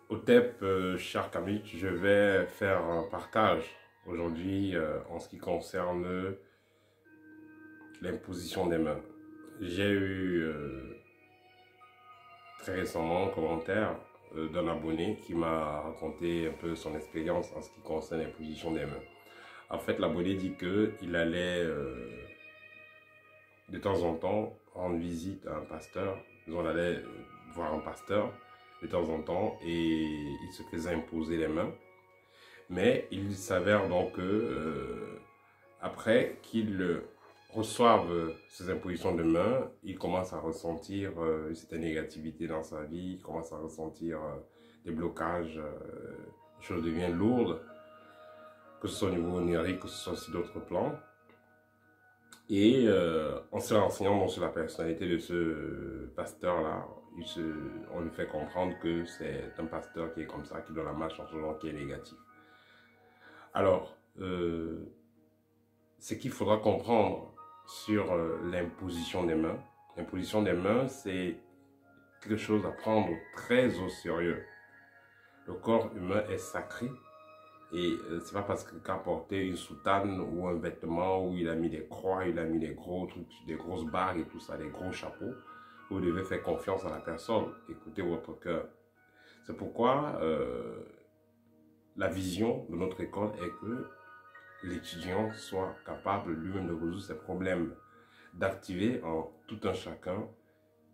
Otep, cher Camille, je vais faire un partage aujourd'hui en ce qui concerne l'imposition des mains. J'ai eu très récemment un commentaire d'un abonné qui m'a raconté un peu son expérience en ce qui concerne l'imposition des mains. En fait, l'abonné dit qu'il allait de temps en temps rendre visite à un pasteur. On allait voir un pasteur de temps en temps et il se faisait imposer les mains. Mais il s'avère donc que après qu'il reçoive ces impositions de main, il commence à ressentir une certaine négativité dans sa vie, il commence à ressentir des blocages, les choses deviennent lourdes, que ce soit au niveau numérique, que ce soit sur d'autres plans. Et en se renseignant sur la personnalité de ce pasteur-là, on lui fait comprendre que c'est un pasteur qui est comme ça, qui donne la marche en ce genre, qui est négatif. Alors, ce qu'il faudra comprendre sur l'imposition des mains. L'imposition des mains, c'est quelque chose à prendre très au sérieux. Le corps humain est sacré et c'est pas parce qu'il a porté une soutane ou un vêtement où il a mis des croix, il a mis des gros trucs, des grosses bagues et tout ça, des gros chapeaux. Vous devez faire confiance à la personne, écoutez votre cœur. C'est pourquoi la vision de notre école est que l'étudiant soit capable lui-même de résoudre ses problèmes, d'activer en tout un chacun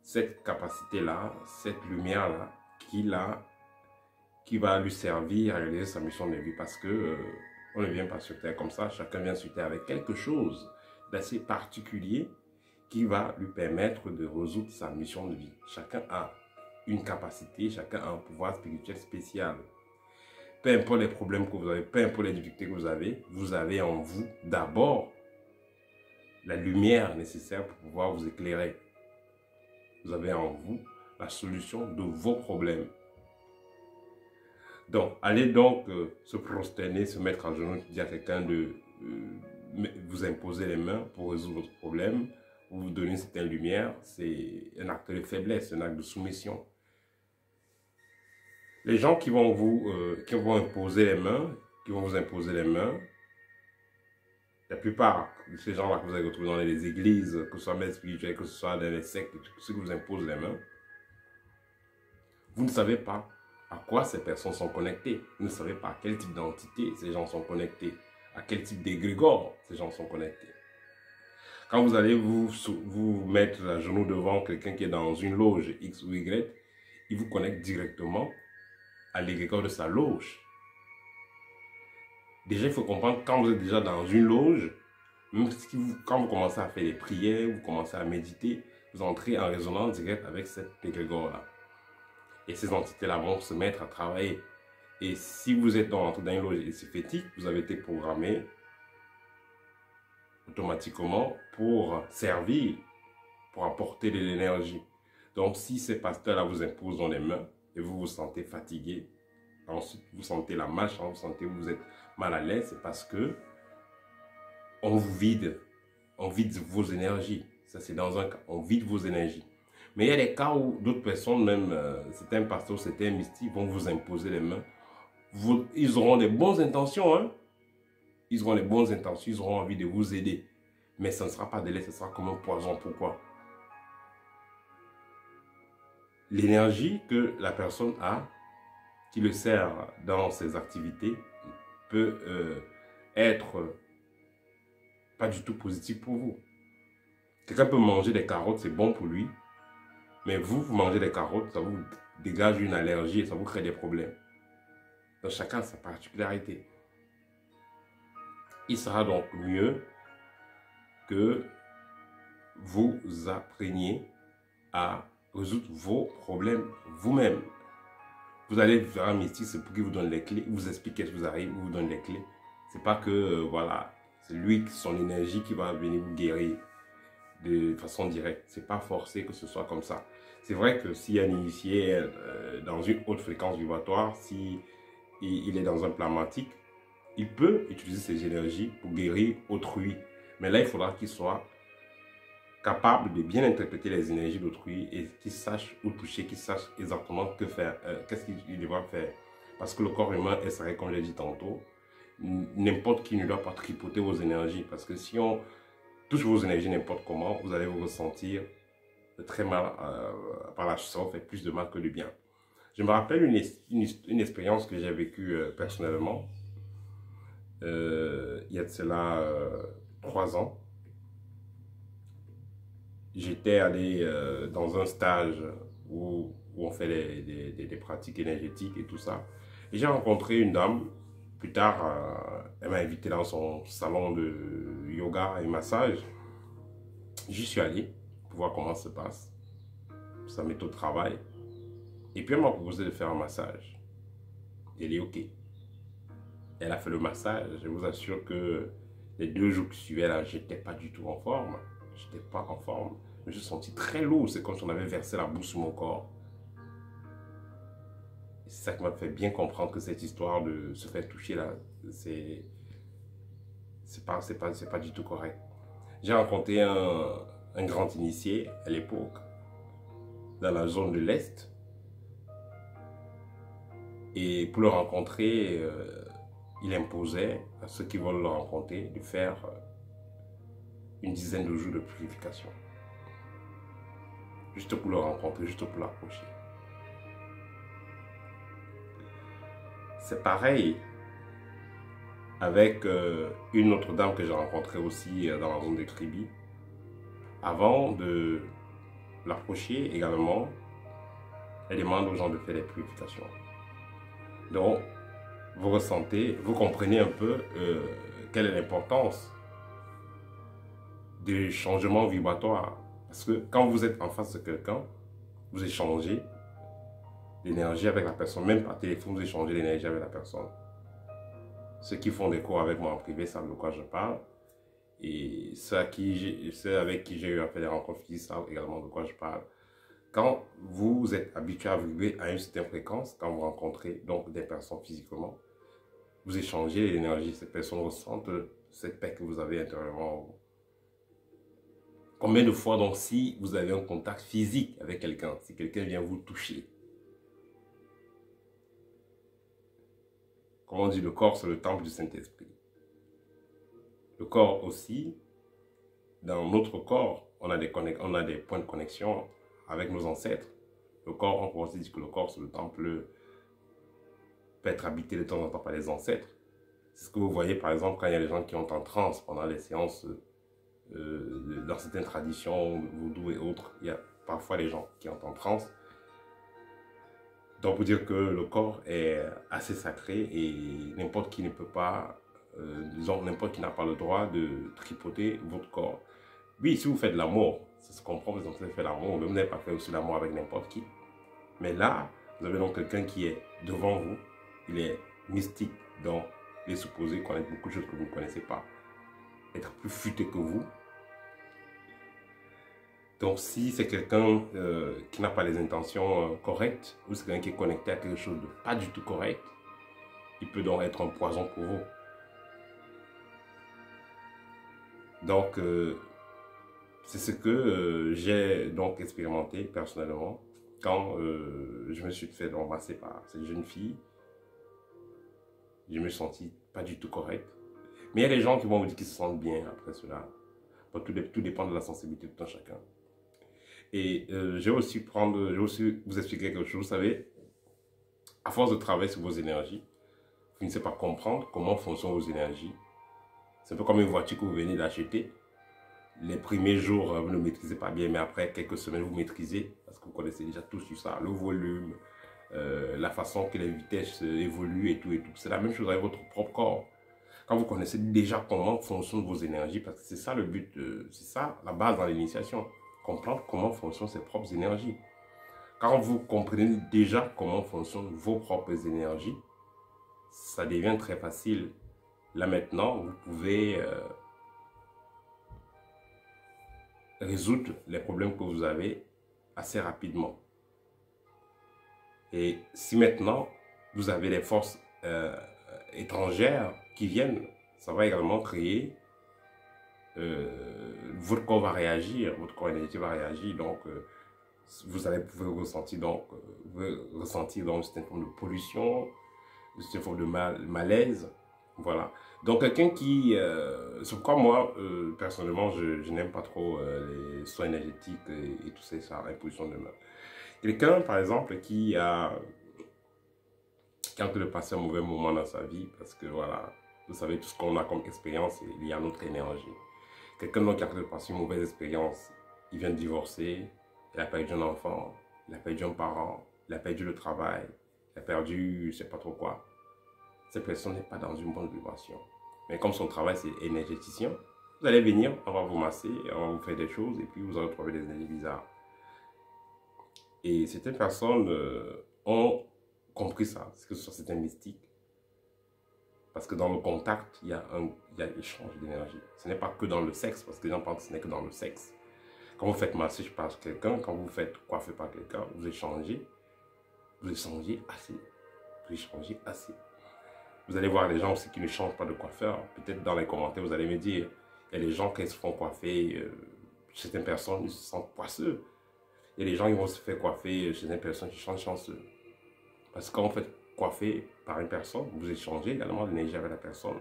cette capacité-là, cette lumière-là qui va lui servir à réaliser sa mission de vie. Parce que on ne vient pas sur Terre comme ça, chacun vient sur Terre avec quelque chose d'assez particulier qui va lui permettre de résoudre sa mission de vie. Chacun a une capacité, chacun a un pouvoir spirituel spécial. Peu importe les problèmes que vous avez, peu importe les difficultés que vous avez en vous d'abord la lumière nécessaire pour pouvoir vous éclairer. Vous avez en vous la solution de vos problèmes. Donc, allez donc se prosterner, se mettre à genoux, dire à quelqu'un de vous imposer les mains pour résoudre votre problème, vous donner cette lumière. C'est un acte de faiblesse, un acte de soumission. Les gens qui vont vous imposer les mains, la plupart de ces gens-là que vous allez retrouver dans les églises, que ce soit maîtres spirituels, que ce soit dans les sectes, ceux qui vous imposent les mains, vous ne savez pas à quoi ces personnes sont connectées. Vous ne savez pas à quel type d'entité ces gens sont connectés, à quel type d'égrégore ces gens sont connectés. Quand vous allez vous mettre à genoux devant quelqu'un qui est dans une loge X ou Y, il vous connecte directement à l'égrégore de sa loge. Déjà, il faut comprendre, quand vous êtes déjà dans une loge, même si quand vous commencez à faire des prières, vous commencez à méditer, vous entrez en résonance directe avec cet égrégore-là. Et ces entités-là vont se mettre à travailler. Et si vous êtes dans une loge éthique, vous avez été programmé automatiquement pour servir, pour apporter de l'énergie. Donc, si ces pasteurs-là vous imposent dans les mains et vous vous sentez fatigué, ensuite vous sentez la marche, vous sentez que vous êtes mal à l'aise, c'est parce que on vide vos énergies. Ça, c'est dans un cas, on vide vos énergies. Mais il y a des cas où d'autres personnes, même certains pasteurs, certains mystiques, vont vous imposer les mains. Ils auront des bonnes intentions, hein? Ils auront les bonnes intentions, ils auront envie de vous aider. Mais ce ne sera pas de l'aide, ce sera comme un poison. Pourquoi? L'énergie que la personne a, qui le sert dans ses activités, peut être pas du tout positive pour vous. Quelqu'un peut manger des carottes, c'est bon pour lui. Mais vous mangez des carottes, ça vous dégage une allergie et ça vous crée des problèmes. Donc chacun a sa particularité. Il sera donc mieux que vous appreniez à résoudre vos problèmes vous-même. Vous allez vers un mystique, c'est pour qu'il vous donne les clés, il vous explique qu'est-ce qui vous arrive, il vous donne les clés. C'est pas que, voilà, c'est lui, son énergie qui va venir vous guérir de façon directe. C'est pas forcé que ce soit comme ça. C'est vrai que s'il y a un initié dans une haute fréquence vibratoire, si il est dans un plan matique, il peut utiliser ses énergies pour guérir autrui. Mais là, il faudra qu'il soit capable de bien interpréter les énergies d'autrui et qui sache où toucher, qui sache exactement que faire, qu'est-ce qu'il devra faire. Parce que le corps humain est sacré, comme j'ai dit tantôt. N'importe qui ne doit pas tripoter vos énergies. Parce que si on touche vos énergies n'importe comment, vous allez vous ressentir très mal par la suite. Ça fait plus de mal que de bien. Je me rappelle une expérience que j'ai vécue personnellement. Il y a de cela 3 ans. J'étais allé dans un stage où on fait des pratiques énergétiques et tout ça. Et j'ai rencontré une dame. Plus tard, elle m'a invité dans son salon de yoga et massage. J'y suis allé pour voir comment ça se passe, sa méthode de travail. Et puis elle m'a proposé de faire un massage. Elle est OK. Elle a fait le massage. Je vous assure que les 2 jours qui suivaient, là, j'étais pas du tout en forme. J'étais pas en forme. Je me suis senti très lourd. C'est comme si on avait versé la boue sur mon corps. C'est ça qui m'a fait bien comprendre que cette histoire de se faire toucher là, c'est pas du tout correct. J'ai rencontré un grand initié à l'époque, dans la zone de l'Est. Et pour le rencontrer, il imposait à ceux qui veulent le rencontrer de faire une dizaine de jours de purification. Juste pour le rencontrer, juste pour l'approcher. C'est pareil avec une autre dame que j'ai rencontrée aussi dans la zone de Kribi. Avant de l'approcher également, elle demande aux gens de faire des purifications. Donc, vous ressentez, vous comprenez un peu quelle est l'importance des changements vibratoires. Parce que quand vous êtes en face de quelqu'un, vous échangez l'énergie avec la personne. Même par téléphone, vous échangez l'énergie avec la personne. Ceux qui font des cours avec moi en privé savent de quoi je parle. Et ceux avec qui j'ai eu à faire des rencontres physiques savent également de quoi je parle. Quand vous êtes habitué à vibrer à une certaine fréquence, quand vous rencontrez donc des personnes physiquement, vous échangez l'énergie. Ces personnes ressentent cette paix que vous avez intérieurement en vous. Combien de fois donc si vous avez un contact physique avec quelqu'un, si quelqu'un vient vous toucher, comme on dit, le corps c'est le temple du Saint-Esprit. Le corps aussi, dans notre corps, on a des points de connexion avec nos ancêtres. Le corps, on peut aussi dire que le corps c'est le temple, peut être habité de temps en temps par les ancêtres. C'est ce que vous voyez par exemple quand il y a des gens qui ont en transe pendant les séances dans certaines traditions, vaudou et autres, il y a parfois des gens qui ont en transe. Donc, pour dire que le corps est assez sacré et n'importe qui ne peut pas, disons, n'importe qui n'a pas le droit de tripoter votre corps. Oui, si vous faites de l'amour, ça se comprend, vous avez fait l'amour, mais vous n'avez pas fait aussi l'amour avec n'importe qui. Mais là, vous avez donc quelqu'un qui est devant vous, il est mystique, donc il est supposé connaître beaucoup de choses que vous ne connaissez pas, être plus futé que vous. Donc, si c'est quelqu'un qui n'a pas les intentions correctes, ou c'est quelqu'un qui est connecté à quelque chose de pas du tout correct, il peut donc être un poison pour vous. Donc, c'est ce que j'ai donc expérimenté personnellement quand je me suis fait embrasser par cette jeune fille. Je me suis senti pas du tout correct. Mais il y a des gens qui vont vous dire qu'ils se sentent bien après cela. Bon, tout dépend de la sensibilité de tout un chacun. Et je vais aussi vous expliquer quelque chose. Vous savez, à force de travailler sur vos énergies, vous finissez par comprendre comment fonctionnent vos énergies. C'est un peu comme une voiture que vous venez d'acheter. Les premiers jours, vous ne maîtrisez pas bien, mais après quelques semaines, vous maîtrisez parce que vous connaissez déjà tout sur ça. Le volume, la façon que les vitesses évoluent et tout et tout. C'est la même chose avec votre propre corps. Quand vous connaissez déjà comment fonctionnent vos énergies, parce que c'est ça le but, c'est ça la base dans l'initiation. Comprendre comment fonctionnent ses propres énergies. Quand vous comprenez déjà comment fonctionnent vos propres énergies, ça devient très facile. Là maintenant, vous pouvez résoudre les problèmes que vous avez assez rapidement. Et si maintenant, vous avez des forces étrangères qui viennent, ça va également créer votre corps va réagir, votre corps énergétique va réagir, donc vous allez pouvoir ressentir donc une certaine forme de pollution, une certaine forme de malaise, voilà. Donc quelqu'un qui, c'est pourquoi moi, personnellement, je n'aime pas trop les soins énergétiques et tout ça, imposition de main. Quelqu'un, par exemple, qui est en train de passer un mauvais moment dans sa vie, parce que voilà, vous savez, tout ce qu'on a comme expérience, il y a notre énergie. Quelqu'un donc qui est en train de passer une mauvaise expérience, il vient de divorcer, il a perdu un enfant, il a perdu un parent, il a perdu le travail, il a perdu je sais pas trop quoi. Cette personne n'est pas dans une bonne vibration. Mais comme son travail c'est énergéticien, vous allez venir, on va vous masser, on va vous faire des choses et puis vous allez trouver des énergies bizarres. Et certaines personnes ont compris ça, que ce soit certains mystiques. Parce que dans le contact, il y a échange d'énergie. Ce n'est pas que dans le sexe, parce que les gens pensent que ce n'est que dans le sexe. Quand vous faites masser par quelqu'un, quand vous faites coiffer par quelqu'un, vous échangez assez. Vous échangez assez. Vous allez voir les gens aussi qui ne changent pas de coiffeur. Peut-être dans les commentaires, vous allez me dire, il y a des gens qui se font coiffer, certaines personnes ils se sentent poisseux. Il y a des gens qui vont se faire coiffer chez une personne qui changent chanceux. Parce que quand vous faites coiffer par une personne, vous échangez également l'énergie avec la personne.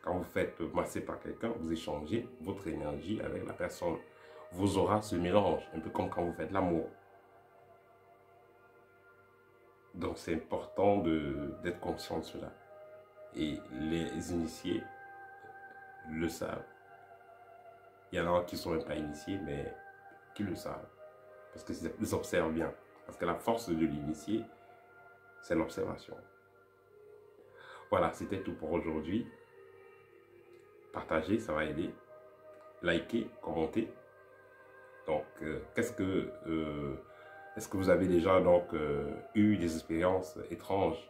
Quand vous faites masser par quelqu'un, vous échangez votre énergie avec la personne. Vos auras se mélangent, un peu comme quand vous faites l'amour. Donc c'est important d'être conscient de cela. Et les initiés le savent. Il y en a qui ne sont même pas initiés, mais qui le savent. Parce qu'ils observent bien. Parce que la force de l'initié, c'est l'observation. Voilà, c'était tout pour aujourd'hui. Partagez, ça va aider. Likez, commentez. Donc, est-ce que vous avez déjà donc eu des expériences étranges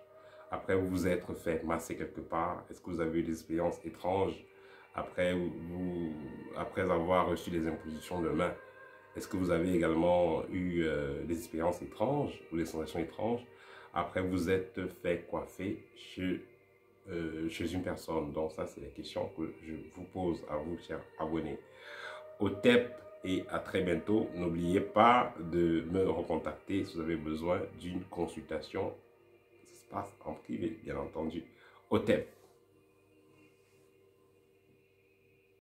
après vous être fait masser quelque part? Est-ce que vous avez eu des expériences étranges après avoir reçu des impositions de main? Est-ce que vous avez également eu des expériences étranges ou des sensations étranges après vous êtes fait coiffer chez une personne? Donc ça, c'est la question que je vous pose à vous, chers abonnés. Au TEP et à très bientôt. N'oubliez pas de me recontacter si vous avez besoin d'une consultation. Ça se passe en privé, bien entendu. Au TEP.